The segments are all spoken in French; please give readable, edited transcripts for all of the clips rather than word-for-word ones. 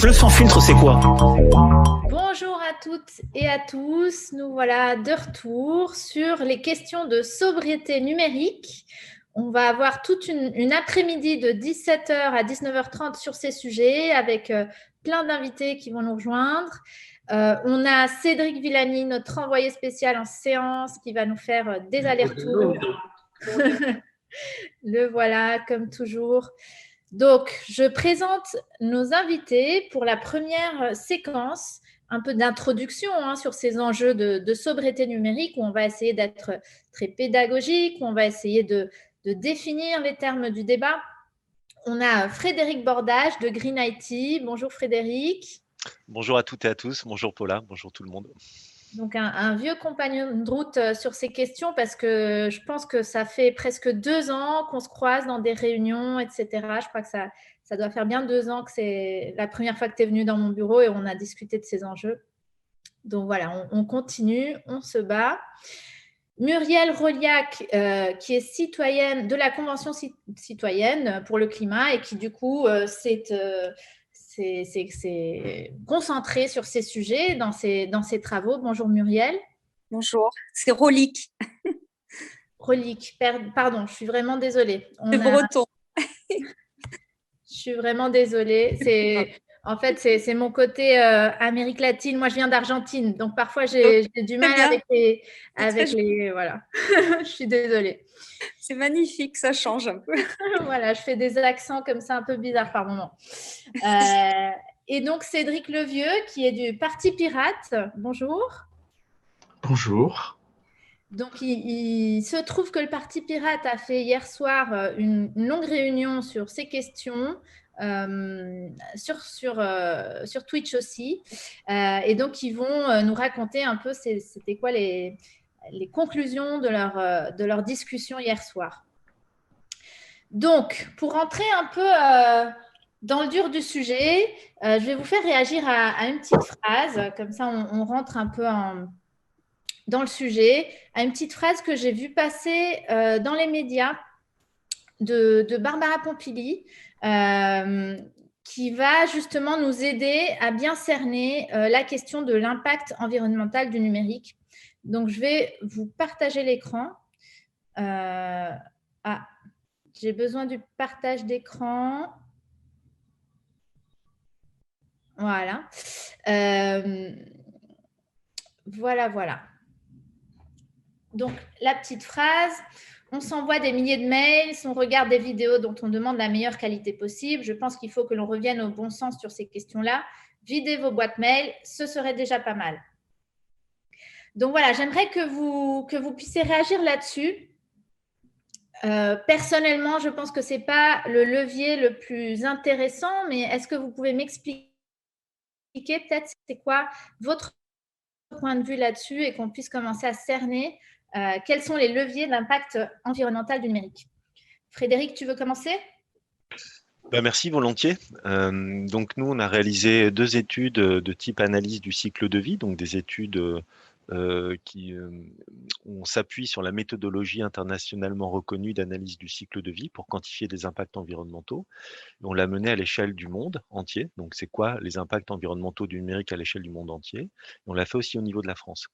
Le sans filtre, c'est quoi? Bonjour à toutes et à tous, nous voilà de retour sur les questions de sobriété numérique. On va avoir toute une après-midi de 17h à 19h30 sur ces sujets avec plein d'invités qui vont nous rejoindre. On a Cédric Villani, notre envoyé spécial en séance, qui va nous faire des allers-retours. Le voilà, comme toujours. Donc, je présente nos invités pour la première séquence, un peu d'introduction sur ces enjeux de sobriété numérique, où on va essayer d'être très pédagogique, où on va essayer de définir les termes du débat. On a Frédéric Bordage de Green IT. Bonjour Frédéric. Bonjour à toutes et à tous. Bonjour Paula. Bonjour tout le monde. Donc, un vieux compagnon de route sur ces questions parce que je pense que ça fait presque 2 ans qu'on se croise dans des réunions, etc. Je crois que ça doit faire bien 2 ans que c'est la première fois que tu es venu dans mon bureau et on a discuté de ces enjeux. Donc, voilà, on continue, on se bat. Muriel Roliac, qui est citoyenne de la Convention citoyenne pour le climat et qui, du coup, s'est concentrée sur ces sujets dans ses travaux. Bonjour Muriel. Bonjour, c'est Rolic. Rolic, pardon, je suis vraiment désolée. C'est breton. Je suis vraiment désolée. En fait, c'est mon côté Amérique latine. Moi, je viens d'Argentine, donc parfois j'ai du mal avec les voilà. Je suis désolée. C'est magnifique, ça change un peu. Voilà, je fais des accents comme ça un peu bizarres par moment. Et donc Cédric Levieux, qui est du Parti Pirate. Bonjour. Bonjour. Donc, il se trouve que le Parti Pirate a fait hier soir une longue réunion sur ces questions, sur Twitch aussi. Et donc, ils vont nous raconter un peu c'était quoi les conclusions de leur discussion hier soir. Donc, pour rentrer un peu dans le dur du sujet, je vais vous faire réagir à une petite phrase. Comme ça, on rentre un peu dans le sujet, à une petite phrase que j'ai vue passer dans les médias de Barbara Pompili, qui va justement nous aider à bien cerner la question de l'impact environnemental du numérique. Donc, je vais vous partager l'écran. J'ai besoin du partage d'écran. Voilà. Voilà. Donc, la petite phrase, on s'envoie des milliers de mails, on regarde des vidéos dont on demande la meilleure qualité possible. Je pense qu'il faut que l'on revienne au bon sens sur ces questions-là. Videz vos boîtes mail, ce serait déjà pas mal. Donc voilà, j'aimerais que vous puissiez réagir là-dessus. Personnellement, je pense que ce n'est pas le levier le plus intéressant, mais est-ce que vous pouvez m'expliquer peut-être c'est quoi votre point de vue là-dessus et qu'on puisse commencer à cerner quels sont les leviers d'impact environnemental du numérique. Frédéric, tu veux commencer ? Merci, volontiers. Donc nous, on a réalisé 2 études de type analyse du cycle de vie, donc des études on s'appuie sur la méthodologie internationalement reconnue d'analyse du cycle de vie pour quantifier des impacts environnementaux. On l'a mené à l'échelle du monde entier. Donc, c'est quoi les impacts environnementaux du numérique à l'échelle du monde entier? On l'a fait aussi au niveau de la France.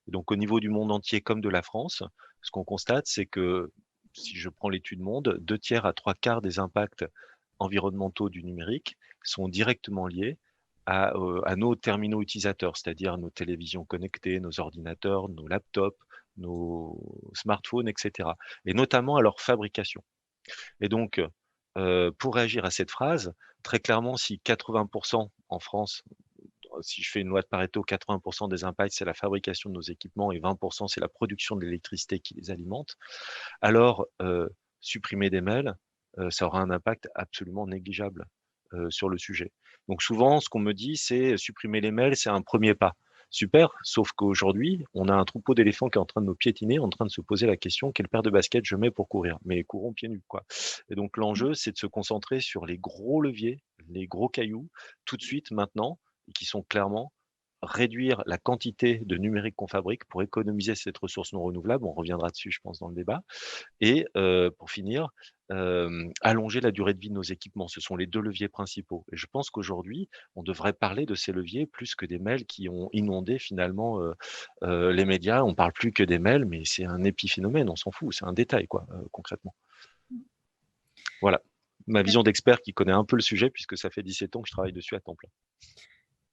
Et donc, au niveau du monde entier comme de la France, ce qu'on constate, c'est que si je prends l'étude monde, 2/3 à 3/4 des impacts environnementaux du numérique sont directement liés à nos terminaux utilisateurs, c'est-à-dire nos télévisions connectées, nos ordinateurs, nos laptops, nos smartphones, etc. Et notamment à leur fabrication. Et donc, pour réagir à cette phrase, très clairement, si 80% en France, si je fais une loi de Pareto, 80% des impacts, c'est la fabrication de nos équipements et 20%, c'est la production de l'électricité qui les alimente, alors supprimer des mails, ça aura un impact absolument négligeable sur le sujet. Donc souvent, ce qu'on me dit, c'est supprimer les mails, c'est un premier pas. Super, sauf qu'aujourd'hui, on a un troupeau d'éléphants qui est en train de nous piétiner, en train de se poser la question, quelle paire de baskets je mets pour courir? Mais courons pieds nus, quoi. Et donc l'enjeu, c'est de se concentrer sur les gros leviers, les gros cailloux, tout de suite, maintenant, et qui sont clairement réduire la quantité de numérique qu'on fabrique pour économiser cette ressource non renouvelable. On reviendra dessus, je pense, dans le débat. Et pour finir, allonger la durée de vie de nos équipements. Ce sont les 2 leviers principaux et je pense qu'aujourd'hui, on devrait parler de ces leviers plus que des mails qui ont inondé finalement, les médias. On parle plus que des mails, mais c'est un épiphénomène, on s'en fout, c'est un détail quoi, concrètement. Voilà, ma vision d'expert qui connaît un peu le sujet puisque ça fait 17 ans que je travaille dessus à temps plein.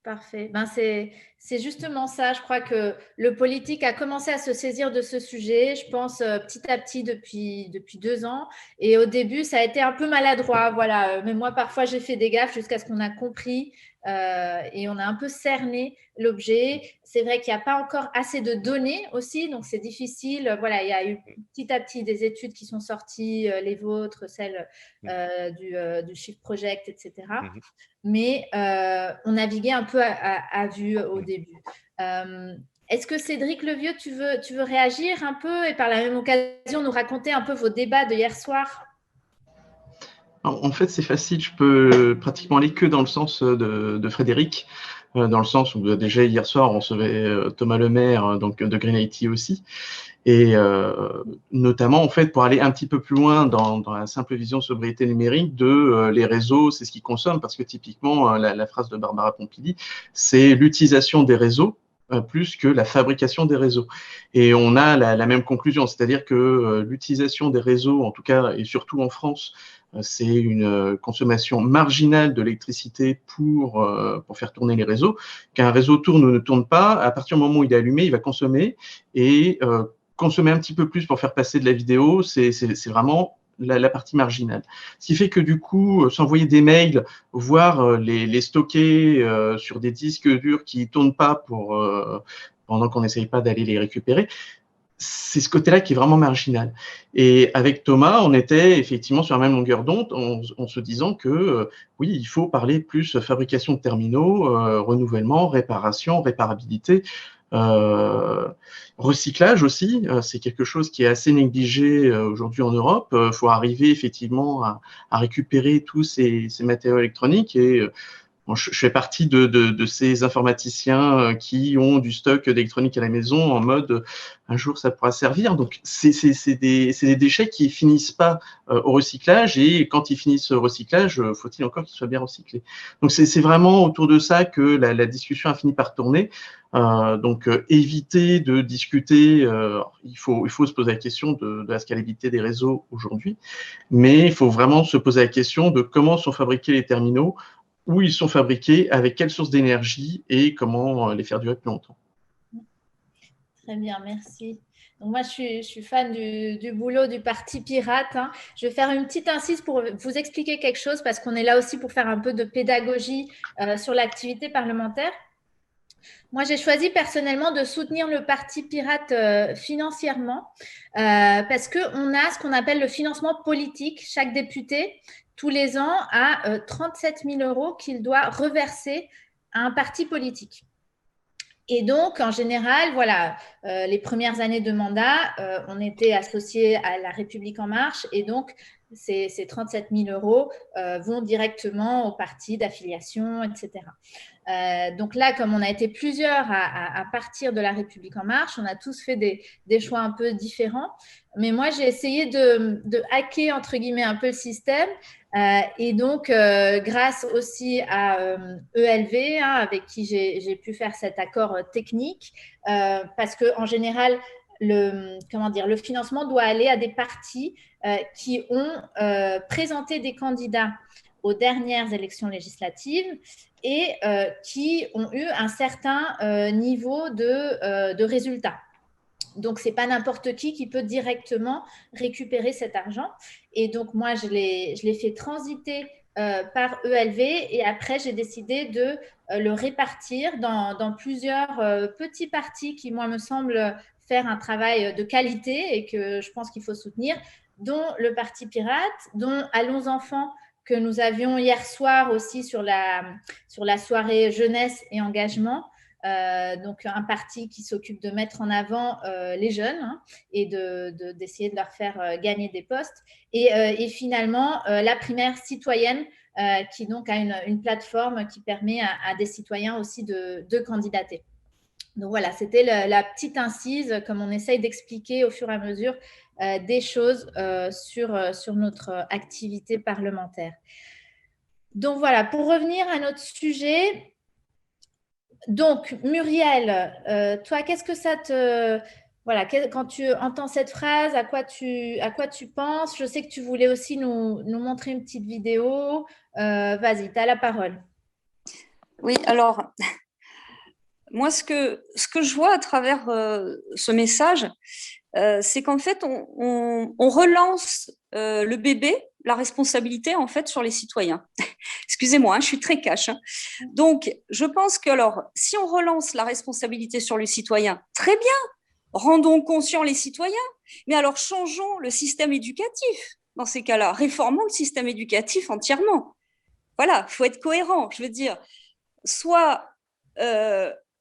Parfait. Ben c'est justement ça. Je crois que le politique a commencé à se saisir de ce sujet, je pense, petit à petit depuis 2 ans. Et au début, ça a été un peu maladroit. Voilà. Mais moi, parfois, j'ai fait des gaffes jusqu'à ce qu'on a compris et on a un peu cerné l'objet. C'est vrai qu'il n'y a pas encore assez de données aussi, donc c'est difficile. Voilà, il y a eu petit à petit des études qui sont sorties, les vôtres, celles du Shift Project, etc. Mais on naviguait un peu à vue au début. Est-ce que Cédric Levieux, tu veux réagir un peu et par la même occasion nous raconter un peu vos débats de hier soir? En fait, c'est facile. Je peux pratiquement aller que dans le sens de Frédéric, dans le sens où déjà hier soir, on recevait Thomas Lemaire, donc de Green IT aussi. Et notamment, en fait, pour aller un petit peu plus loin dans la simple vision sobriété numérique de les réseaux, c'est ce qu'ils consomment, parce que typiquement, la phrase de Barbara Pompili, c'est l'utilisation des réseaux plus que la fabrication des réseaux. Et on a la même conclusion, c'est-à-dire que l'utilisation des réseaux, en tout cas, et surtout en France, c'est une consommation marginale de l'électricité pour faire tourner les réseaux. Qu'un réseau tourne ou ne tourne pas, à partir du moment où il est allumé, il va consommer et consommer un petit peu plus pour faire passer de la vidéo, c'est vraiment la partie marginale. Ce qui fait que du coup, s'envoyer des mails, voire les stocker sur des disques durs qui ne tournent pas pendant qu'on n'essaye pas d'aller les récupérer, c'est ce côté-là qui est vraiment marginal. Et avec Thomas, on était effectivement sur la même longueur d'onde en se disant que oui, il faut parler plus fabrication de terminaux, renouvellement, réparation, réparabilité. Recyclage aussi, c'est quelque chose qui est assez négligé aujourd'hui en Europe. Il faut arriver effectivement à récupérer tous ces matériaux électroniques et bon, je fais partie de ces informaticiens qui ont du stock d'électronique à la maison en mode un jour ça pourra servir. Donc, c'est des déchets qui ne finissent pas au recyclage et quand ils finissent au recyclage, faut-il encore qu'ils soient bien recyclés. Donc, c'est vraiment autour de ça que la discussion a fini par tourner. Donc, éviter de discuter, il faut se poser la question de la scalabilité des réseaux aujourd'hui, mais il faut vraiment se poser la question de comment sont fabriqués les terminaux, où ils sont fabriqués, avec quelle source d'énergie et comment les faire durer plus longtemps. Très bien, merci. Donc moi, je suis fan du boulot du Parti Pirate. Hein. Je vais faire une petite incise pour vous expliquer quelque chose parce qu'on est là aussi pour faire un peu de pédagogie sur l'activité parlementaire. Moi, j'ai choisi personnellement de soutenir le Parti Pirate financièrement parce qu'on a ce qu'on appelle le financement politique. Chaque député, tous les ans, a 37 000 € qu'il doit reverser à un parti politique. Et donc, en général, voilà, les premières années de mandat, on était associé à La République En Marche et donc, ces 37 000 € vont directement au parti d'affiliation, etc. Donc là, comme on a été plusieurs à partir de La République En Marche, on a tous fait des choix un peu différents. Mais moi, j'ai essayé de hacker, entre guillemets, un peu le système. Et donc, grâce aussi à ELV, hein, avec qui j'ai pu faire cet accord technique, parce qu'en général, le financement doit aller à des partis qui ont présenté des candidats aux dernières élections législatives et qui ont eu un certain niveau de résultats. Donc, ce n'est pas n'importe qui peut directement récupérer cet argent. Et donc, moi, je l'ai fait transiter par ELV et après, j'ai décidé de le répartir dans plusieurs petits partis qui, moi, me semblent faire un travail de qualité et que je pense qu'il faut soutenir, dont le Parti Pirate, dont Allons Enfants, que nous avions hier soir aussi sur la soirée jeunesse et engagement. Donc un parti qui s'occupe de mettre en avant les jeunes hein, et d'essayer de leur faire gagner des postes et finalement la primaire citoyenne qui donc a une plateforme qui permet à des citoyens aussi de candidater. Donc voilà, c'était la petite incise, comme on essaye d'expliquer au fur et à mesure des choses sur notre activité parlementaire. Donc voilà, pour revenir à notre sujet, donc Muriel, toi, qu'est-ce que ça te… Voilà, quand tu entends cette phrase, à quoi tu penses? Je sais que tu voulais aussi nous montrer une petite vidéo. Vas-y, tu as la parole. Oui, alors, moi, ce que je vois à travers ce message, c'est qu'en fait, on relance le bébé, la responsabilité, en fait, sur les citoyens. Excusez-moi, je suis très cash. Donc, je pense que, alors, si on relance la responsabilité sur le citoyen, très bien, rendons conscients les citoyens, mais alors changeons le système éducatif dans ces cas-là, réformons le système éducatif entièrement. Voilà, il faut être cohérent. Je veux dire, soit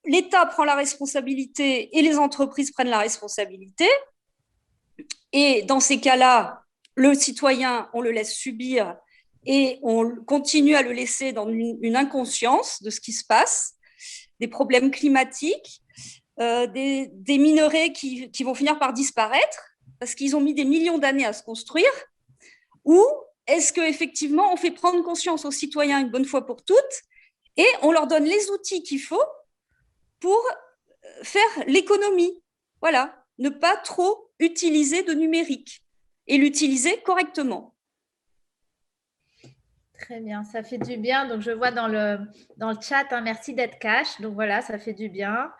l'État prend la responsabilité et les entreprises prennent la responsabilité, et dans ces cas-là, le citoyen, on le laisse subir et on continue à le laisser dans une inconscience de ce qui se passe, des problèmes climatiques, des minerais qui vont finir par disparaître parce qu'ils ont mis des millions d'années à se construire, ou est-ce qu'effectivement on fait prendre conscience aux citoyens une bonne fois pour toutes et on leur donne les outils qu'il faut pour faire l'économie. Voilà, ne pas trop utiliser de numérique et l'utiliser correctement. Très bien, ça fait du bien. Donc, je vois dans le chat, hein, merci d'être cash. Donc, voilà, ça fait du bien.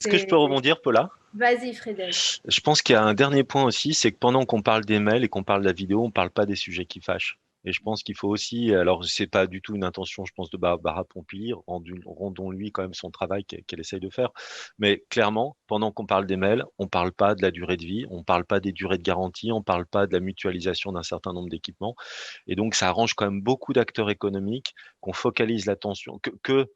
Est-ce que je peux rebondir, Paula? Vas-y, Frédéric. Je pense qu'il y a un dernier point aussi, c'est que pendant qu'on parle des mails et qu'on parle de la vidéo, on ne parle pas des sujets qui fâchent. Et je pense qu'il faut aussi, alors c'est pas du tout une intention, je pense, de Barbara Pompili, rendons-lui quand même son travail qu'elle essaye de faire. Mais clairement, pendant qu'on parle des mails, on ne parle pas de la durée de vie, on ne parle pas des durées de garantie, on ne parle pas de la mutualisation d'un certain nombre d'équipements. Et donc, ça arrange quand même beaucoup d'acteurs économiques qu'on focalise l'attention, que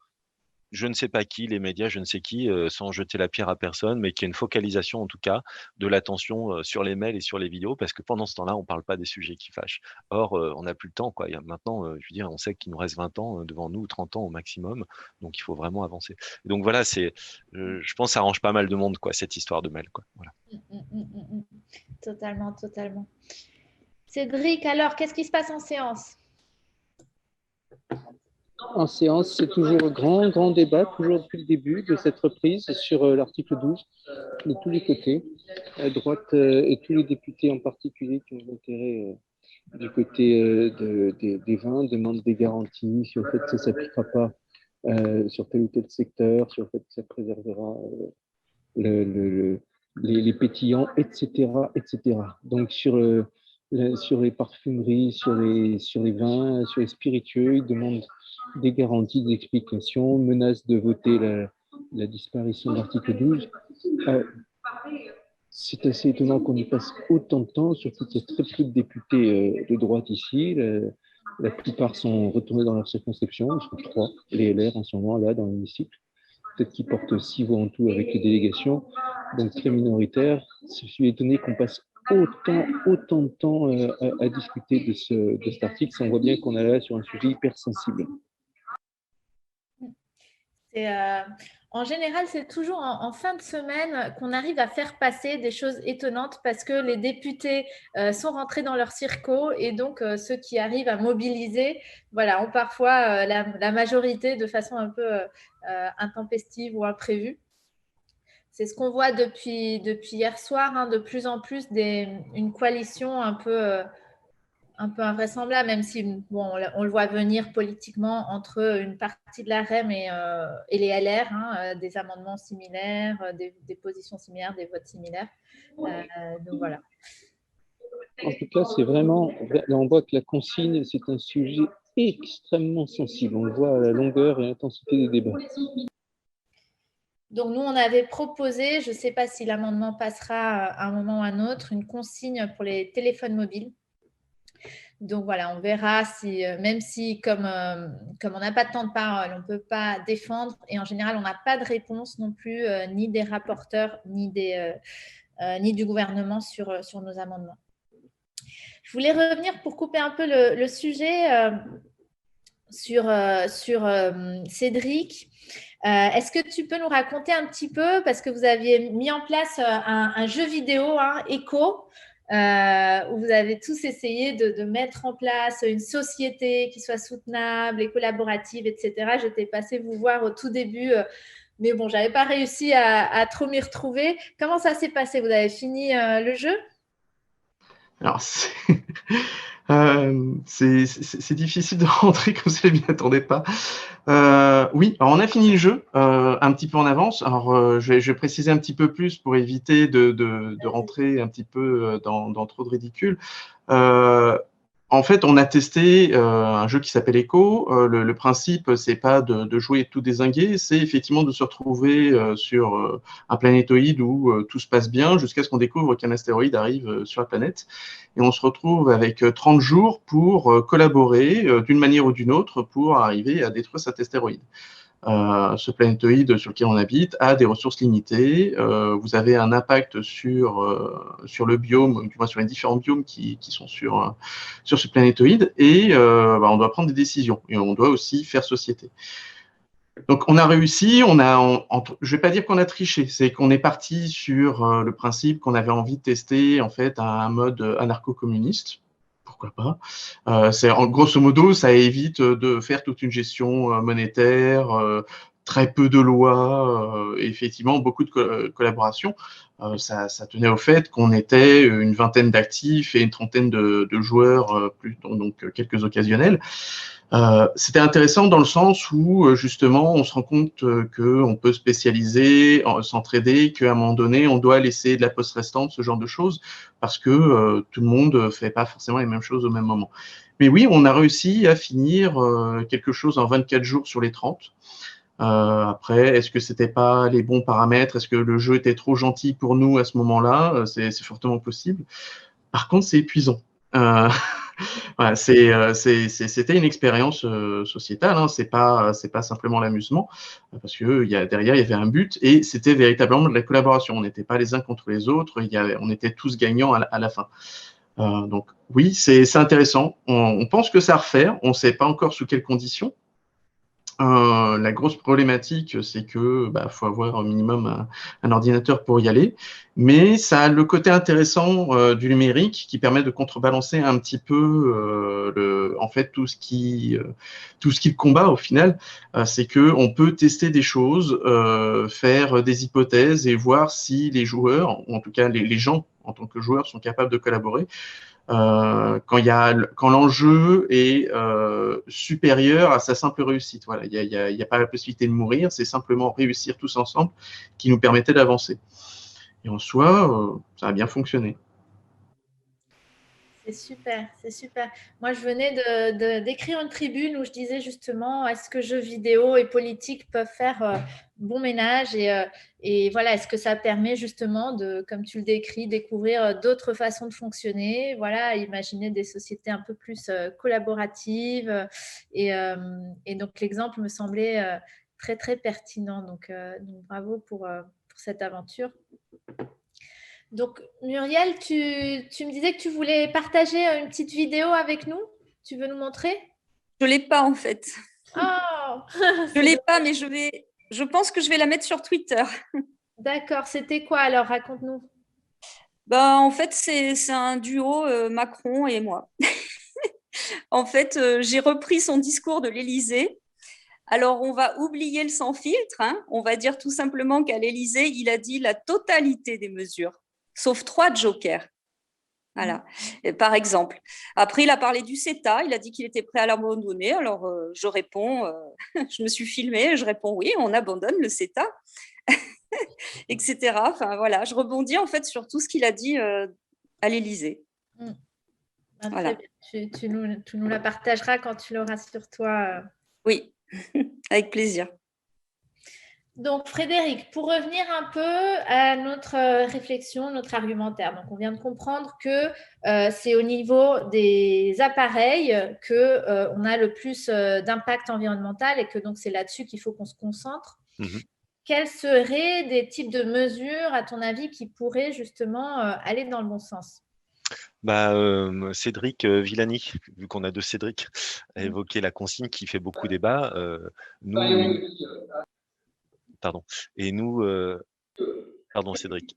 je ne sais pas qui, les médias, je ne sais qui, sans jeter la pierre à personne, mais qu'il y ait une focalisation en tout cas de l'attention sur les mails et sur les vidéos, parce que pendant ce temps-là, on ne parle pas des sujets qui fâchent. Or, on n'a plus le temps, quoi. Maintenant, je veux dire, on sait qu'il nous reste 20 ans devant nous, 30 ans au maximum, donc il faut vraiment avancer. Et donc voilà, je pense que ça arrange pas mal de monde, quoi, cette histoire de mail, quoi. Voilà. Totalement, totalement. Cédric, alors, qu'est-ce qui se passe en séance? En séance, c'est toujours grand débat, toujours depuis le début de cette reprise sur l'article 12, de tous les côtés, à droite et tous les députés en particulier qui ont intérêt du côté des vins, demandent des garanties sur le fait que ça ne s'appliquera pas sur tel ou tel secteur, sur le fait que ça préservera les pétillants, etc., etc. Donc sur les parfumeries, sur les vins, sur les spiritueux, ils demandent des garanties, des explications, menacent de voter la disparition de l'article 12. C'est assez étonnant qu'on y passe autant de temps, surtout qu'il y a très peu de députés de droite ici. La plupart sont retournés dans leur circonscription, ils sont 3, les LR en ce moment, là, dans l'hémicycle. Peut-être qu'ils portent 6 voix en tout avec les délégations, donc très minoritaire. Je suis étonné qu'on passe autant de temps à discuter de cet article. On voit bien qu'on est là sur un sujet hyper sensible. En général, c'est toujours en fin de semaine qu'on arrive à faire passer des choses étonnantes parce que les députés sont rentrés dans leur circo et donc ceux qui arrivent à mobiliser ont parfois la majorité de façon un peu intempestive ou imprévue. C'est ce qu'on voit depuis hier soir, hein, de plus en plus une coalition un peu invraisemblable, même si on le voit venir politiquement entre une partie de la REM et les LR, hein, des amendements similaires, des positions similaires, des votes similaires. Donc voilà. En tout cas, on voit que la consigne, c'est un sujet extrêmement sensible. On le voit à la longueur et à l'intensité des débats. Donc, nous, on avait proposé, je ne sais pas si l'amendement passera à un moment ou à un autre, une consigne pour les téléphones mobiles. Donc voilà, on verra si, même si comme on n'a pas de temps de parole, on ne peut pas défendre et en général, on n'a pas de réponse non plus, ni des rapporteurs, ni du gouvernement sur nos amendements. Je voulais revenir pour couper un peu le sujet Cédric. Est-ce que tu peux nous raconter un petit peu, parce que vous aviez mis en place un jeu vidéo, Echo, où vous avez tous essayé de mettre en place une société qui soit soutenable et collaborative, etc. J'étais passée vous voir au tout début, mais bon, je n'avais pas réussi à trop m'y retrouver. Comment ça s'est passé? Vous avez fini le jeu? Alors, c'est difficile de rentrer comme ça, je m'y attendais pas. Oui, alors on a fini le jeu un petit peu en avance. Alors, je vais préciser un petit peu plus pour éviter de rentrer un petit peu dans trop de ridicule. En fait, on a testé un jeu qui s'appelle Echo. Le principe, c'est pas de jouer tout dézingué, c'est effectivement de se retrouver sur un planétoïde où tout se passe bien jusqu'à ce qu'on découvre qu'un astéroïde arrive sur la planète. Et on se retrouve avec 30 jours pour collaborer d'une manière ou d'une autre pour arriver à détruire cet astéroïde. Ce planétoïde sur lequel on habite a des ressources limitées. Vous avez un impact sur le biome, du moins sur les différents biomes qui sont sur ce planétoïde, et on doit prendre des décisions et on doit aussi faire société. Donc on a réussi, je ne vais pas dire qu'on a triché, c'est qu'on est parti sur le principe qu'on avait envie de tester en fait un mode anarcho-communiste. Pourquoi pas. Grosso modo, ça évite de faire toute une gestion monétaire, très peu de lois, et effectivement beaucoup de collaboration. Ça tenait au fait qu'on était une vingtaine d'actifs et une trentaine de joueurs, donc quelques occasionnels. C'était intéressant dans le sens où justement on se rend compte qu'on peut spécialiser, s'entraider, qu'à un moment donné on doit laisser de la poste restante, ce genre de choses, parce que tout le monde ne fait pas forcément les mêmes choses au même moment. Mais oui, on a réussi à finir quelque chose en 24 jours sur les 30. Après, est-ce que c'était pas les bons paramètres? Est-ce que le jeu était trop gentil pour nous à ce moment-là? C'est fortement possible. Par contre, c'est épuisant. Voilà, c'était une expérience sociétale, hein, c'est pas simplement l'amusement, parce que derrière il y avait un but et c'était véritablement de la collaboration. On n'était pas les uns contre les autres, on était tous gagnants à la fin. Donc oui, c'est intéressant. On pense que ça à refaire, on ne sait pas encore sous quelles conditions. La grosse problématique, c'est que faut avoir au minimum un ordinateur pour y aller, mais ça a le côté intéressant du numérique qui permet de contrebalancer un petit peu en fait tout ce qui le combat au final, c'est que on peut tester des choses, faire des hypothèses et voir si les joueurs, ou en tout cas les gens en tant que joueurs, sont capables de collaborer. Quand l'enjeu est supérieur à sa simple réussite. Voilà, il n'y a pas la possibilité de mourir, c'est simplement réussir tous ensemble qui nous permettait d'avancer. Et en soi, ça a bien fonctionné. C'est super, c'est super. Moi, je venais d'écrire une tribune où je disais justement, est-ce que jeux vidéo et politique peuvent faire bon ménage et voilà, est-ce que ça permet justement de, comme tu le décris, découvrir d'autres façons de fonctionner, voilà, imaginer des sociétés un peu plus collaboratives et donc l'exemple me semblait très, très pertinent. Donc bravo pour cette aventure. Donc, Muriel, tu me disais que tu voulais partager une petite vidéo avec nous. Tu veux nous montrer? Je ne l'ai pas en fait. Oh Je ne l'ai pas, mais je pense que je vais la mettre sur Twitter. D'accord. C'était quoi alors? Raconte-nous. En fait, c'est un duo, Macron et moi. En fait, j'ai repris son discours de l'Élysée. Alors, on va oublier le sans filtre. Hein. On va dire tout simplement qu'à l'Élysée, il a dit la totalité des mesures, sauf 3 jokers. Voilà, et par exemple. Après, il a parlé du CETA. Il a dit qu'il était prêt à l'abandonner. Alors, je réponds, je me suis filmée, je réponds oui, on abandonne le CETA, etc. Enfin, voilà, je rebondis en fait sur tout ce qu'il a dit à l'Élysée. Voilà. Très bien. Tu nous la partageras quand tu l'auras sur toi. Oui, avec plaisir. Donc, Frédéric, pour revenir un peu à notre réflexion, notre argumentaire. Donc, on vient de comprendre que c'est au niveau des appareils qu'on a le plus d'impact environnemental et que donc c'est là-dessus qu'il faut qu'on se concentre. Quels seraient des types de mesures, à ton avis, qui pourraient justement aller dans le bon sens? Cédric Villani, vu qu'on a deux Cédric, a évoqué la consigne qui fait beaucoup débat. Pardon. Et nous, pardon Cédric.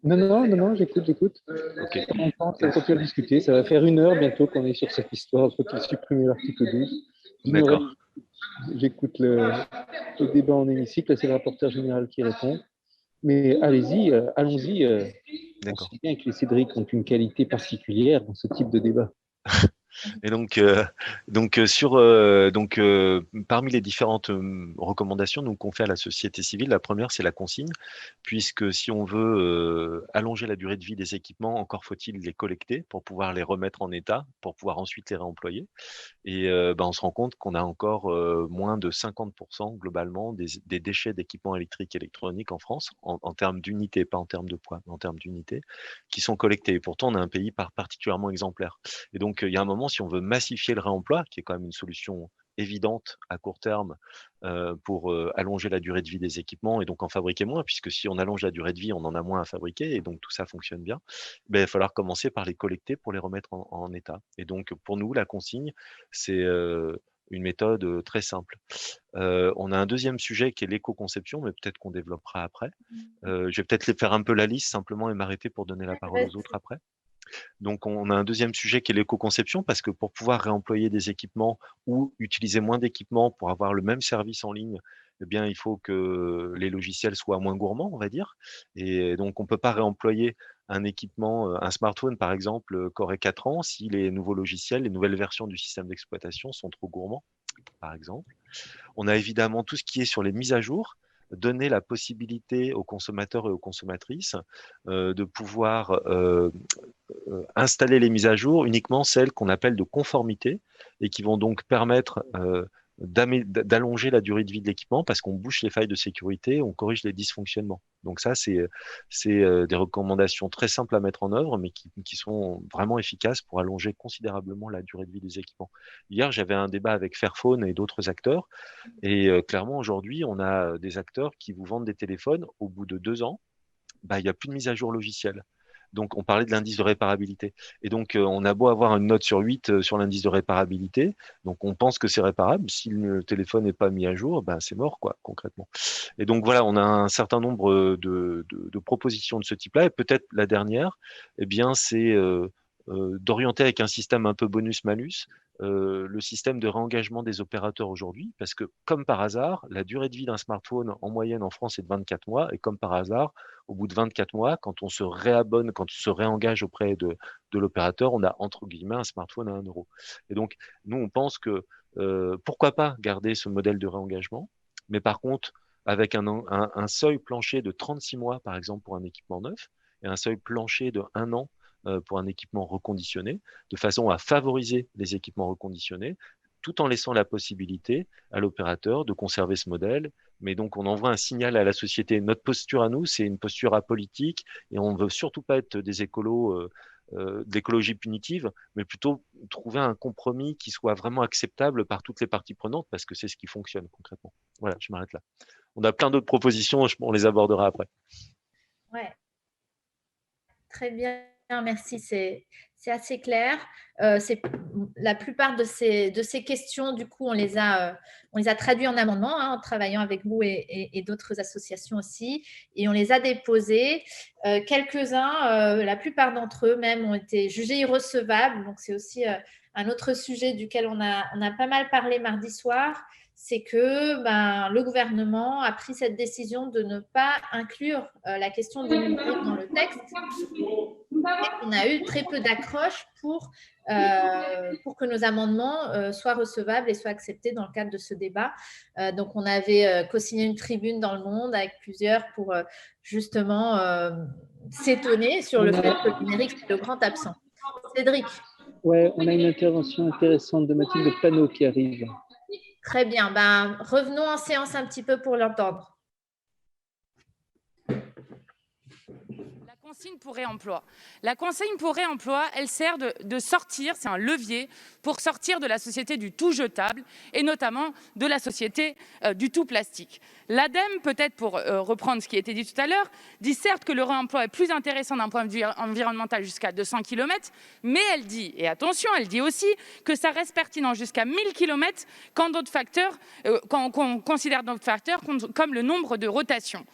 Non, j'écoute. Ok. On continue à discuter. Ça va faire 1 heure bientôt qu'on est sur cette histoire. Faut-il supprimer l'article 12? D'accord. J'écoute le débat en hémicycle. C'est le rapporteur général qui répond. Mais allez-y, allons-y. On D'accord. sait bien que les Cédric ont une qualité particulière dans ce type de débat. Et parmi les différentes recommandations qu'on fait à la société civile, la première c'est la consigne, puisque si on veut allonger la durée de vie des équipements, encore faut-il les collecter pour pouvoir les remettre en état, pour pouvoir ensuite les réemployer. Et on se rend compte qu'on a encore moins de 50% globalement des déchets d'équipements électriques et électroniques en France, en termes d'unités, pas en termes de poids, mais en termes d'unités, qui sont collectés. Et pourtant, on a un pays particulièrement exemplaire. Et donc, il y a un moment, si on veut massifier le réemploi, qui est quand même une solution évidente à court terme pour allonger la durée de vie des équipements et donc en fabriquer moins, puisque si on allonge la durée de vie, on en a moins à fabriquer et donc tout ça fonctionne bien, il va falloir commencer par les collecter pour les remettre en état. Et donc, pour nous, la consigne, c'est une méthode très simple. On a un deuxième sujet qui est l'éco-conception, mais peut-être qu'on développera après. Je vais peut-être faire un peu la liste simplement et m'arrêter pour donner la parole aux autres après. Donc, on a un deuxième sujet qui est l'éco-conception, parce que pour pouvoir réemployer des équipements ou utiliser moins d'équipements pour avoir le même service en ligne, eh bien, il faut que les logiciels soient moins gourmands, on va dire. Et donc, on ne peut pas réemployer un équipement, un smartphone par exemple, qui aurait 4 ans, si les nouveaux logiciels, les nouvelles versions du système d'exploitation sont trop gourmands, par exemple. On a évidemment tout ce qui est sur les mises à jour, donner la possibilité aux consommateurs et aux consommatrices de pouvoir installer les mises à jour, uniquement celles qu'on appelle de conformité et qui vont donc permettre d'allonger la durée de vie de l'équipement parce qu'on bouche les failles de sécurité, on corrige les dysfonctionnements. Donc ça, c'est des recommandations très simples à mettre en œuvre, mais qui sont vraiment efficaces pour allonger considérablement la durée de vie des équipements. Hier, j'avais un débat avec Fairphone et d'autres acteurs, et clairement, aujourd'hui, on a des acteurs qui vous vendent des téléphones, au bout de 2 ans, il n'y a plus de mise à jour logicielle. Donc, on parlait de l'indice de réparabilité. Et donc, on a beau avoir une note sur 8 sur l'indice de réparabilité. Donc, on pense que c'est réparable. Si le téléphone n'est pas mis à jour, c'est mort, quoi, concrètement. Et donc, voilà, on a un certain nombre de propositions de ce type-là. Et peut-être la dernière, c'est d'orienter avec un système un peu bonus-malus le système de réengagement des opérateurs aujourd'hui, parce que comme par hasard, la durée de vie d'un smartphone en moyenne en France est de 24 mois, et comme par hasard, au bout de 24 mois, quand on se réabonne, quand on se réengage auprès de l'opérateur, on a entre guillemets un smartphone à 1 euro. Et donc, nous, on pense que pourquoi pas garder ce modèle de réengagement, mais par contre, avec un seuil plancher de 36 mois, par exemple, pour un équipement neuf, et un seuil plancher de 1 an pour un équipement reconditionné, de façon à favoriser les équipements reconditionnés, tout en laissant la possibilité à l'opérateur de conserver ce modèle. Mais donc, on envoie un signal à la société. Notre posture à nous, c'est une posture apolitique, et on ne veut surtout pas être des écolos, de l'écologie punitive, mais plutôt trouver un compromis qui soit vraiment acceptable par toutes les parties prenantes, parce que c'est ce qui fonctionne concrètement. Voilà, je m'arrête là. On a plein d'autres propositions, on les abordera après. Ouais. Très bien, merci. C'est assez clair. La plupart de ces questions, du coup, on les a traduits en amendements en travaillant avec vous et d'autres associations aussi. Et on les a déposés. Quelques-uns, la plupart d'entre eux même, ont été jugés irrecevables. Donc, c'est aussi un autre sujet duquel on a pas mal parlé mardi soir. C'est que le gouvernement a pris cette décision de ne pas inclure la question du numérique dans le texte. Et on a eu très peu d'accroches pour que nos amendements soient recevables et soient acceptés dans le cadre de ce débat. Donc, on avait co-signé une tribune dans Le Monde avec plusieurs pour justement s'étonner sur le fait que le numérique, c'est le grand absent. Cédric. Ouais, on a une intervention intéressante de Mathilde Panot qui arrive. Très bien. Revenons en séance un petit peu pour l'entendre. consigne pour réemploi. La consigne pour réemploi, elle sert de sortir, c'est un levier pour sortir de la société du tout jetable et notamment de la société du tout plastique. L'ADEME, peut-être pour reprendre ce qui a été dit tout à l'heure, dit certes que le réemploi est plus intéressant d'un point de vue environnemental jusqu'à 200 km, mais elle dit, et attention, elle dit aussi que ça reste pertinent jusqu'à 1000 km quand on considère d'autres facteurs comme le nombre de rotations.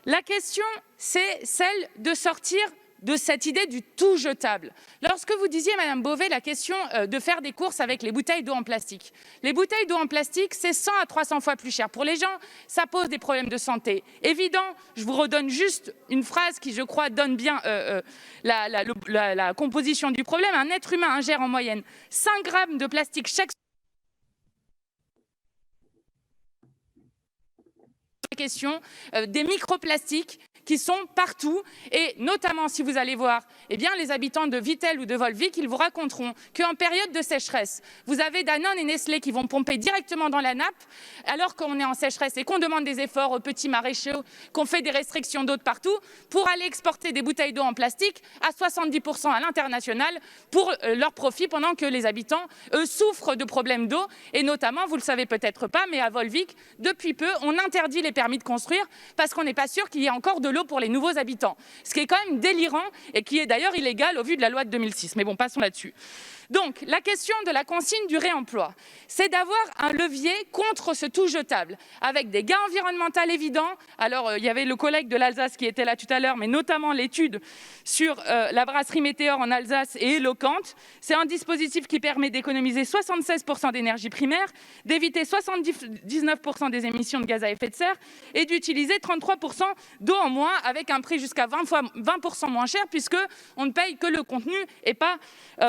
La question, c'est celle de sortir de cette idée du tout jetable. Lorsque vous disiez, Madame Beauvais, la question de faire des courses avec les bouteilles d'eau en plastique. Les bouteilles d'eau en plastique, c'est 100 à 300 fois plus cher. Pour les gens, ça pose des problèmes de santé. Évident, je vous redonne juste une phrase qui, je crois, donne bien la composition du problème. Un être humain ingère en moyenne 5 grammes de plastique chaque question des microplastiques qui sont partout et notamment si vous allez voir les habitants de Vittel ou de Volvic, ils vous raconteront qu'en période de sécheresse, vous avez Danone et Nestlé qui vont pomper directement dans la nappe alors qu'on est en sécheresse et qu'on demande des efforts aux petits maraîchers, qu'on fait des restrictions d'eau de partout pour aller exporter des bouteilles d'eau en plastique à 70% à l'international pour leur profit pendant que les habitants, eux, souffrent de problèmes d'eau et notamment, vous le savez peut-être pas, mais à Volvic, depuis peu, on interdit les permis de construire parce qu'on n'est pas sûr qu'il y ait encore de l'eau pour les nouveaux habitants. Ce qui est quand même délirant et qui est d'ailleurs illégal au vu de la loi de 2006. Mais bon, passons là-dessus. Donc, la question de la consigne du réemploi, c'est d'avoir un levier contre ce tout jetable, avec des gains environnementaux évidents. Alors, il y avait le collègue de l'Alsace qui était là tout à l'heure, mais notamment l'étude sur la brasserie Météor en Alsace est éloquente. C'est un dispositif qui permet d'économiser 76% d'énergie primaire, d'éviter 79% des émissions de gaz à effet de serre et d'utiliser 33% d'eau en moins avec un prix jusqu'à 20% moins cher puisqu'on ne paye que le contenu et pas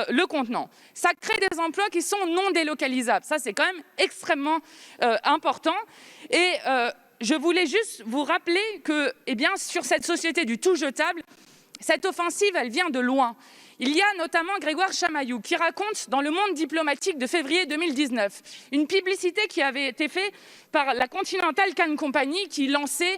le contenant. Ça crée des emplois qui sont non délocalisables. Ça, c'est quand même extrêmement important. Et je voulais juste vous rappeler que, sur cette société du tout jetable, cette offensive, elle vient de loin. Il y a notamment Grégoire Chamaillou qui raconte dans Le Monde diplomatique de février 2019 une publicité qui avait été faite par la Continental Can Company qui lançait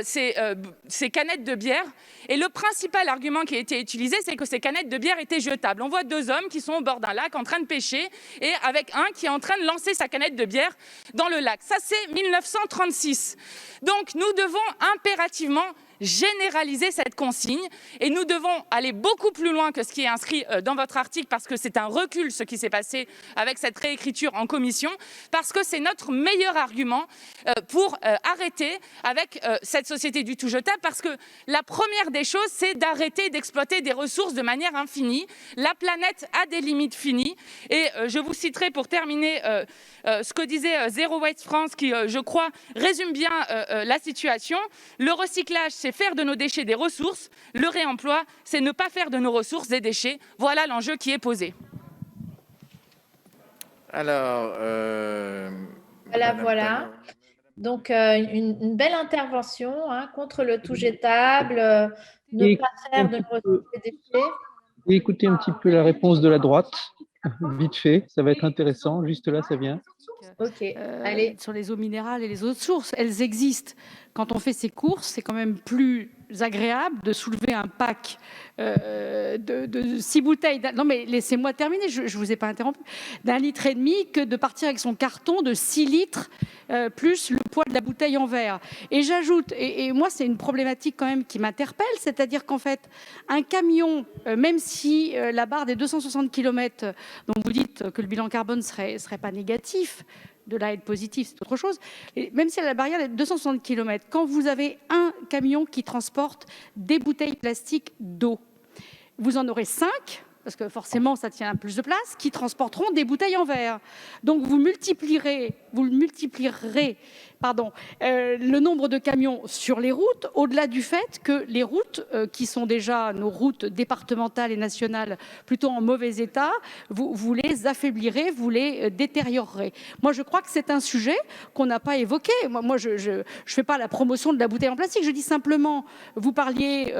ces canettes de bière. Et le principal argument qui a été utilisé, c'est que ces canettes de bière étaient jetables. On voit 2 hommes qui sont au bord d'un lac en train de pêcher et avec un qui est en train de lancer sa canette de bière dans le lac. Ça, c'est 1936. Donc, nous devons impérativement généraliser cette consigne et nous devons aller beaucoup plus loin que ce qui est inscrit dans votre article parce que c'est un recul ce qui s'est passé avec cette réécriture en commission parce que c'est notre meilleur argument pour arrêter avec cette société du tout jetable parce que la première des choses c'est d'arrêter d'exploiter des ressources de manière infinie. La planète a des limites finies et je vous citerai pour terminer ce que disait Zero Waste France qui je crois résume bien la situation. Le recyclage c'est faire de nos déchets des ressources. Le réemploi, c'est ne pas faire de nos ressources des déchets. Voilà l'enjeu qui est posé. Alors, voilà. Donc, une belle intervention contre le tout jetable, ne pas faire de nos ressources des déchets. Et écoutez un petit peu la réponse de la droite, vite fait, ça va être intéressant. Juste là, ça vient. Ok, allez. Sur les eaux minérales et les autres sources, elles existent. Quand on fait ses courses, c'est quand même plus agréable de soulever un pack de 6 bouteilles. Non, mais laissez-moi terminer, je ne vous ai pas interrompu. d'1,5 litre que de partir avec son carton de 6 litres plus le poids de la bouteille en verre. Et j'ajoute, et moi, c'est une problématique quand même qui m'interpelle, c'est-à-dire qu'en fait, un camion, même si la barre des 260 km, dont vous dites que le bilan carbone serait pas négatif, de là être positif, c'est autre chose. Et même si la barrière est de 260 km, quand vous avez un camion qui transporte des bouteilles plastiques d'eau, vous en aurez 5, parce que forcément ça tient plus de place, qui transporteront des bouteilles en verre. Donc vous multiplierez le nombre de camions sur les routes, au-delà du fait que les routes, qui sont déjà nos routes départementales et nationales plutôt en mauvais état, vous les affaiblirez, vous les détériorerez. Moi, je crois que c'est un sujet qu'on n'a pas évoqué. Moi, je fais pas la promotion de la bouteille en plastique. Je dis simplement, vous parliez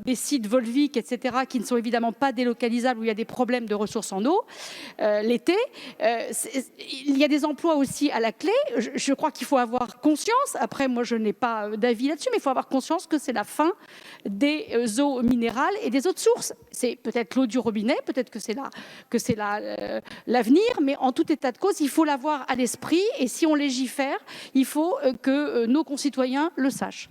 des sites Volvic, etc., qui ne sont évidemment pas délocalisables où il y a des problèmes de ressources en eau l'été. Il y a des emplois aussi à la clé. Je crois qu'il faut avoir conscience, après moi je n'ai pas d'avis là-dessus, mais il faut avoir conscience que c'est la fin des eaux minérales et des eaux de source. C'est peut-être l'eau du robinet, peut-être que c'est l'avenir, mais en tout état de cause, il faut l'avoir à l'esprit, et si on légifère, il faut que nos concitoyens le sachent.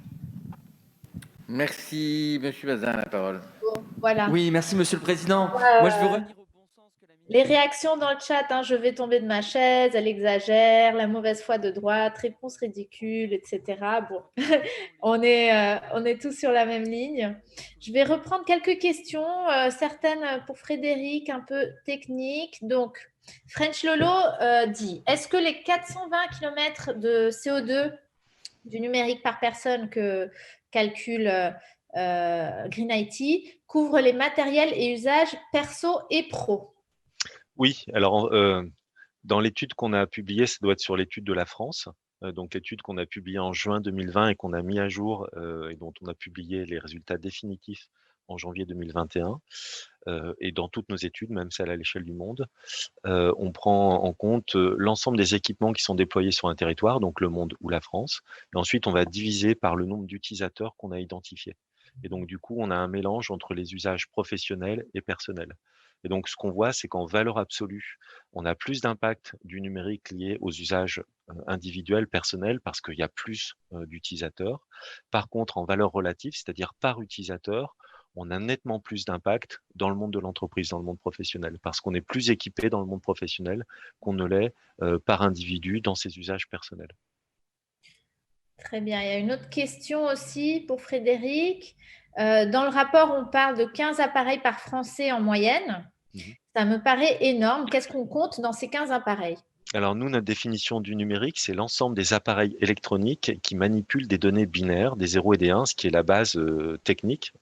Merci, Monsieur Bazin, la parole. Bon, voilà. Oui, merci Monsieur le Président. Moi, je veux revenir au bon sens que la ministre... Les réactions dans le chat, hein, je vais tomber de ma chaise, elle exagère, la mauvaise foi de droite, réponse ridicule, etc. Bon, on est tous sur la même ligne. Je vais reprendre quelques questions, certaines pour Frédéric, un peu techniques. Donc, French Lolo dit, est-ce que les 420 km de CO2 du numérique par personne que calcule Green IT couvrent les matériels et usages perso et pro? Oui, alors dans l'étude qu'on a publiée, ça doit être sur l'étude de la France, donc l'étude qu'on a publiée en juin 2020 et qu'on a mis à jour et dont on a publié les résultats définitifs en janvier 2021. Et dans toutes nos études, même celles à l'échelle du monde, on prend en compte l'ensemble des équipements qui sont déployés sur un territoire, donc le monde ou la France. Et ensuite, on va diviser par le nombre d'utilisateurs qu'on a identifiés. Et donc, du coup, on a un mélange entre les usages professionnels et personnels. Et donc, ce qu'on voit, c'est qu'en valeur absolue, on a plus d'impact du numérique lié aux usages individuels, personnels, parce qu'il y a plus d'utilisateurs. Par contre, en valeur relative, c'est-à-dire par utilisateur, on a nettement plus d'impact dans le monde de l'entreprise, dans le monde professionnel, parce qu'on est plus équipé dans le monde professionnel qu'on ne l'est par individu dans ses usages personnels. Très bien. Il y a une autre question aussi pour Frédéric. Dans le rapport, on parle de 15 appareils par Français en moyenne. Ça me paraît énorme. Qu'est-ce qu'on compte dans ces 15 appareils? Alors nous, notre définition du numérique, c'est l'ensemble des appareils électroniques qui manipulent des données binaires, des 0 et des 1, ce qui est la base technique,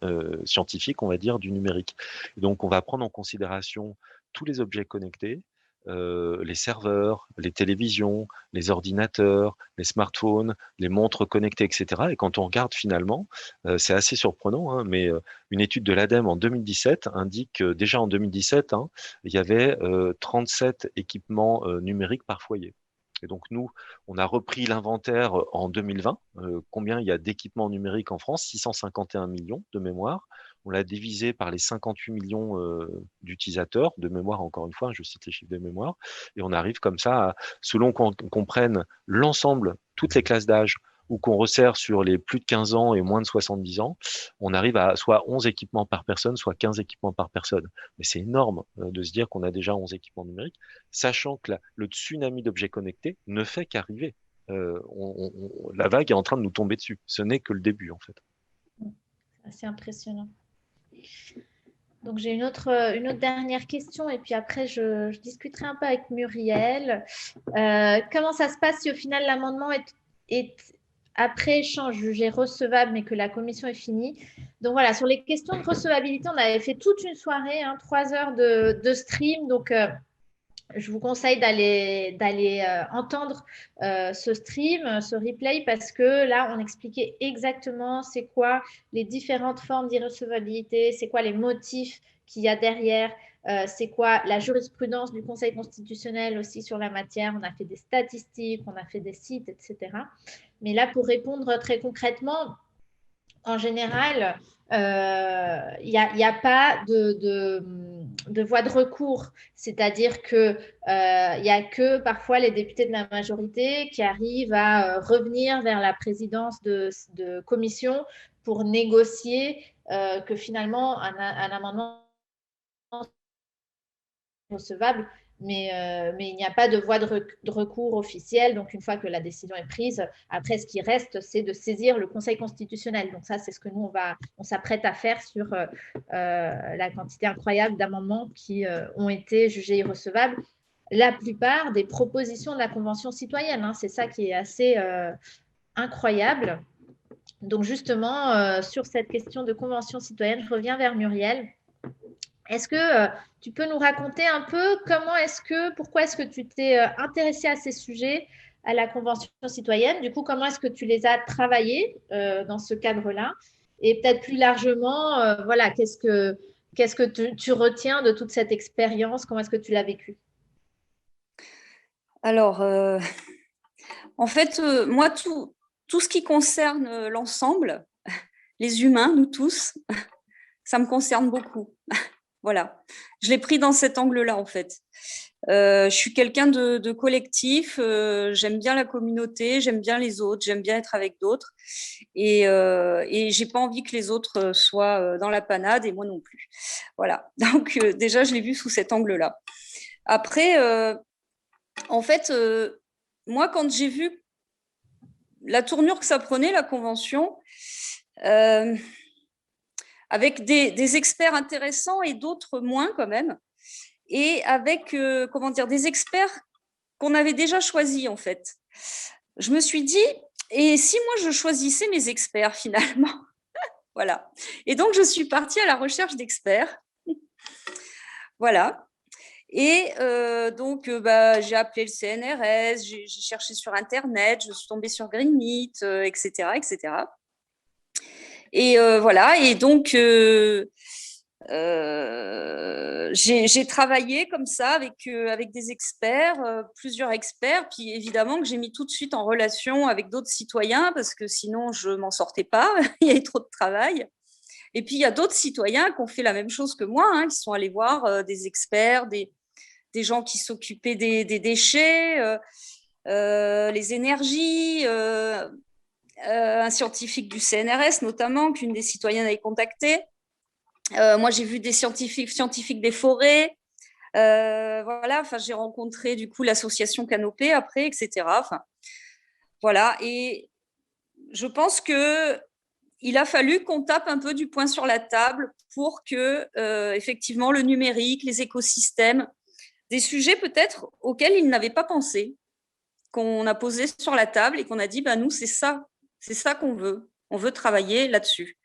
scientifique, on va dire, du numérique. Et donc, on va prendre en considération tous les objets connectés, les serveurs, les télévisions, les ordinateurs, les smartphones, les montres connectées, etc. Et quand on regarde finalement, c'est assez surprenant, hein, mais une étude de l'ADEME en 2017 indique que déjà en 2017, il y avait 37 équipements numériques par foyer. Et donc nous, on a repris l'inventaire en 2020. Combien il y a d'équipements numériques en France? 651 millions de mémoire. On l'a divisé par les 58 millions d'utilisateurs, de mémoire encore une fois, je cite les chiffres de mémoire, et on arrive comme ça, selon qu'on prenne l'ensemble, toutes les classes d'âge, ou qu'on resserre sur les plus de 15 ans et moins de 70 ans, on arrive à soit 11 équipements par personne, soit 15 équipements par personne. Mais c'est énorme de se dire qu'on a déjà 11 équipements numériques, sachant que le tsunami d'objets connectés ne fait qu'arriver. La vague est en train de nous tomber dessus. Ce n'est que le début, en fait. C'est assez impressionnant. Donc, j'ai une autre dernière question et puis après, je discuterai un peu avec Muriel. Comment ça se passe si au final l'amendement est après échange jugé recevable mais que la commission est finie? Donc, voilà, sur les questions de recevabilité, on avait fait toute une soirée, 3 heures de stream. Donc, je vous conseille d'aller entendre ce stream, ce replay, parce que là, on expliquait exactement c'est quoi les différentes formes d'irrecevabilité, c'est quoi les motifs qu'il y a derrière, c'est quoi la jurisprudence du Conseil constitutionnel aussi sur la matière. On a fait des statistiques, on a fait des sites, etc. Mais là, pour répondre très concrètement, en général, il n'y a pas de voie de recours. C'est-à-dire qu'il n'y a que parfois les députés de la majorité qui arrivent à revenir vers la présidence de commission pour négocier que finalement un amendement est recevable. Mais il n'y a pas de voie de recours officielle. Donc, une fois que la décision est prise, après, ce qui reste, c'est de saisir le Conseil constitutionnel. Donc, ça, c'est ce que nous, on s'apprête à faire sur la quantité incroyable d'amendements qui ont été jugés irrecevables. La plupart des propositions de la Convention citoyenne, c'est ça qui est assez incroyable. Donc, justement, sur cette question de Convention citoyenne, je reviens vers Muriel. Est-ce que tu peux nous raconter un peu pourquoi est-ce que tu t'es intéressée à ces sujets, à la Convention citoyenne? Du coup, comment est-ce que tu les as travaillés dans ce cadre-là? Et peut-être plus largement, voilà, qu'est-ce qu'est-ce que tu retiens de toute cette expérience? Comment est-ce que tu l'as vécue? Alors, en fait, moi, tout ce qui concerne l'ensemble, les humains, nous tous, ça me concerne beaucoup. Voilà, je l'ai pris dans cet angle-là, en fait. Je suis quelqu'un de collectif, j'aime bien la communauté, j'aime bien les autres, j'aime bien être avec d'autres. Et j'ai pas envie que les autres soient dans la panade et moi non plus. Voilà, donc déjà, je l'ai vu sous cet angle-là. Après, en fait, moi, quand j'ai vu la tournure que ça prenait, la convention, avec des experts intéressants et d'autres moins quand même, et avec des experts qu'on avait déjà choisis en fait. Je me suis dit, et si moi je choisissais mes experts finalement? Voilà. Et donc je suis partie à la recherche d'experts. Voilà. Et donc j'ai appelé le CNRS, j'ai cherché sur Internet, je suis tombée sur Green Meet, etc., etc. Et voilà. Et donc j'ai travaillé comme ça avec des experts, plusieurs experts, puis évidemment que j'ai mis tout de suite en relation avec d'autres citoyens parce que sinon je m'en sortais pas, il y avait trop de travail. Et puis il y a d'autres citoyens qui ont fait la même chose que moi, hein, qui sont allés voir des experts, des gens qui s'occupaient des déchets, les énergies, un scientifique du CNRS notamment qu'une des citoyennes avait contacté. Moi, j'ai vu des scientifiques des forêts. Voilà, enfin, j'ai rencontré du coup l'association Canopée après, etc. Enfin, voilà, et je pense que il a fallu qu'on tape un peu du poing sur la table pour que, effectivement, le numérique, les écosystèmes, des sujets peut-être auxquels ils n'avaient pas pensé, qu'on a posé sur la table et qu'on a dit, bah, nous, c'est ça qu'on veut. On veut travailler là-dessus.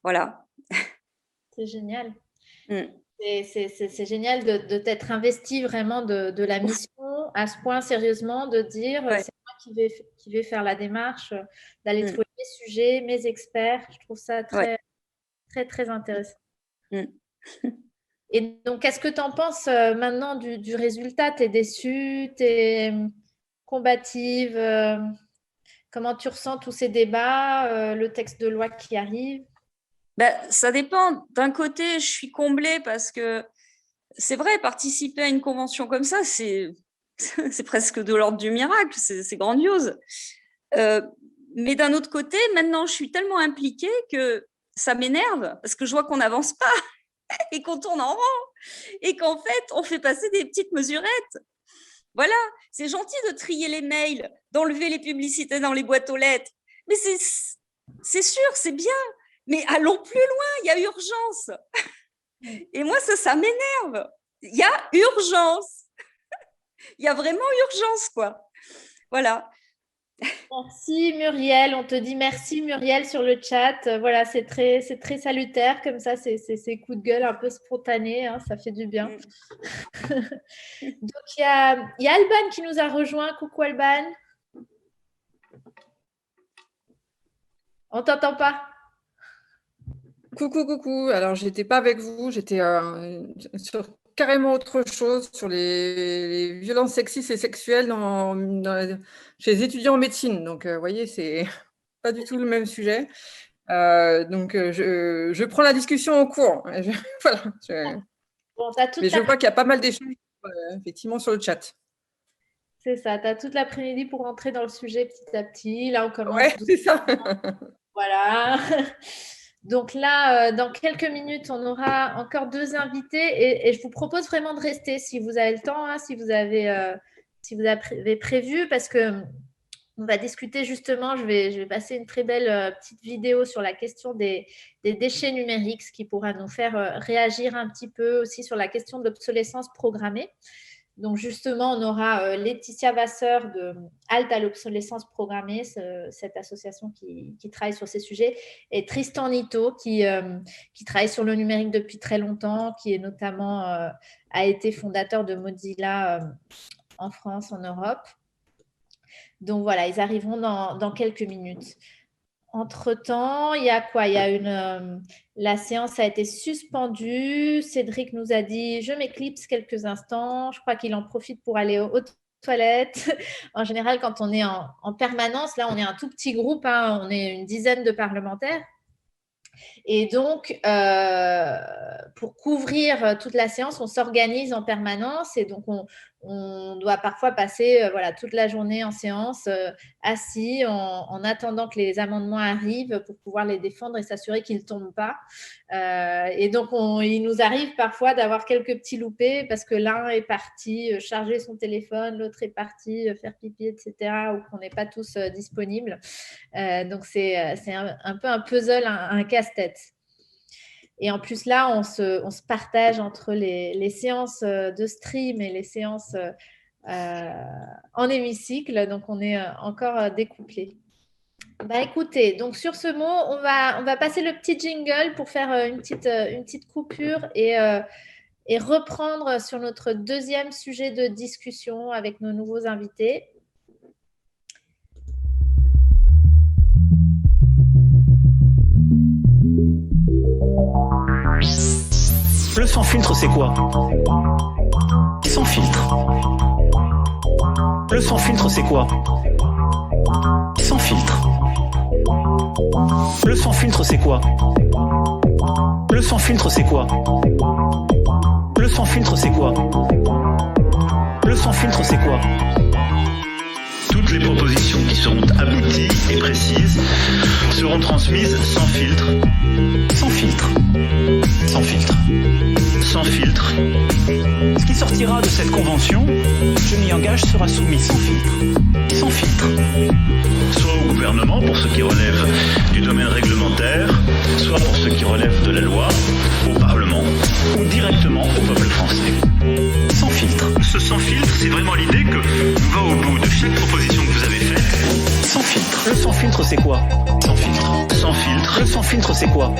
Voilà. C'est génial. C'est génial de t'être investi vraiment de la mission à ce point sérieusement, de dire c'est moi qui vais faire la démarche, d'aller trouver mes sujets, mes experts. Je trouve ça très, très, très intéressant. Et donc, qu'est-ce que tu en penses maintenant du résultat? Tu es déçue? Tu es combative? Comment tu ressens tous ces débats, le texte de loi qui arrive? Ça dépend. D'un côté, je suis comblée parce que c'est vrai, participer à une convention comme ça, c'est presque de l'ordre du miracle, c'est grandiose. Mais d'un autre côté, maintenant, je suis tellement impliquée que ça m'énerve parce que je vois qu'on n'avance pas et qu'on tourne en rond et qu'en fait, on fait passer des petites mesurettes. Voilà, c'est gentil de trier les mails, d'enlever les publicités dans les boîtes aux lettres, mais c'est sûr, c'est bien. Mais allons plus loin, il y a urgence. Et moi, ça m'énerve. Il y a urgence. Il y a vraiment urgence, quoi. Voilà. Merci Muriel, on te dit merci Muriel sur le chat. Voilà, c'est très salutaire comme ça, c'est ces coups de gueule un peu spontanés, hein, ça fait du bien. Donc il y a Alban qui nous a rejoint. Coucou Alban. On t'entend pas. Coucou. Alors, j'étais pas avec vous, j'étais sur carrément autre chose, sur les violences sexistes et sexuelles chez les étudiants en médecine. Donc, vous voyez, c'est pas du tout le même sujet. Donc, je prends la discussion en cours. Voilà. Mais je vois qu'il y a pas mal d'échanges, effectivement, sur le chat. C'est ça, tu as toute l'après-midi pour rentrer dans le sujet petit à petit. Là, on commence. Ouais, c'est ça. Voilà. Donc là, dans quelques minutes, on aura encore 2 invités et je vous propose vraiment de rester si vous avez le temps, hein, si vous avez prévu, parce que on va discuter justement, je vais passer une très belle petite vidéo sur la question des déchets numériques, ce qui pourra nous faire réagir un petit peu aussi sur la question de l'obsolescence programmée. Donc justement, on aura Laetitia Vasseur de Halte à l'obsolescence programmée, cette association qui travaille sur ces sujets, et Tristan Nito qui travaille sur le numérique depuis très longtemps, qui est notamment a été fondateur de Mozilla en France, en Europe. Donc voilà, ils arriveront dans quelques minutes. Entre-temps, il y a quoi? Il y a la séance a été suspendue. Cédric nous a dit « Je m'éclipse quelques instants ». Je crois qu'il en profite pour aller aux toilettes. En général, quand on est en permanence, là, on est un tout petit groupe, hein, on est une dizaine de parlementaires. Et donc, pour couvrir toute la séance, on s'organise en permanence et donc on doit parfois passer toute la journée en séance assis en attendant que les amendements arrivent pour pouvoir les défendre et s'assurer qu'ils ne tombent pas. Et donc, il nous arrive parfois d'avoir quelques petits loupés parce que l'un est parti charger son téléphone, l'autre est parti faire pipi, etc. ou qu'on n'est pas tous disponibles. Donc, c'est un peu un puzzle, un casse-tête. Et en plus, là, on se partage entre les séances de stream et les séances en hémicycle. Donc, on est encore découplés. Écoutez, donc sur ce mot, on va passer le petit jingle pour faire une petite coupure et reprendre sur notre deuxième sujet de discussion avec nos nouveaux invités. Le sans filtre, c'est quoi? Sans filtre. Le sans filtre, c'est quoi? Sans filtre. Le sans filtre, c'est quoi? Le sans filtre, c'est quoi? Le sans filtre, c'est quoi? Le sans filtre, c'est quoi? Toutes les propositions qui seront abouties et précises seront transmises sans filtre. Sans filtre. Sans filtre. Sans filtre. Ce qui sortira de cette convention, je m'y engage, sera soumis sans filtre. Sans filtre. Soit au gouvernement pour ce qui relève du domaine réglementaire, soit pour ce qui relève de la loi, au Parlement, ou directement au peuple français. Sans filtre. Ce sans filtre, c'est vraiment l'idée que on va au bout de chaque proposition que vous avez faite. Sans filtre. Le sans filtre, c'est quoi? Sans filtre. Sans filtre. Le sans filtre, c'est quoi?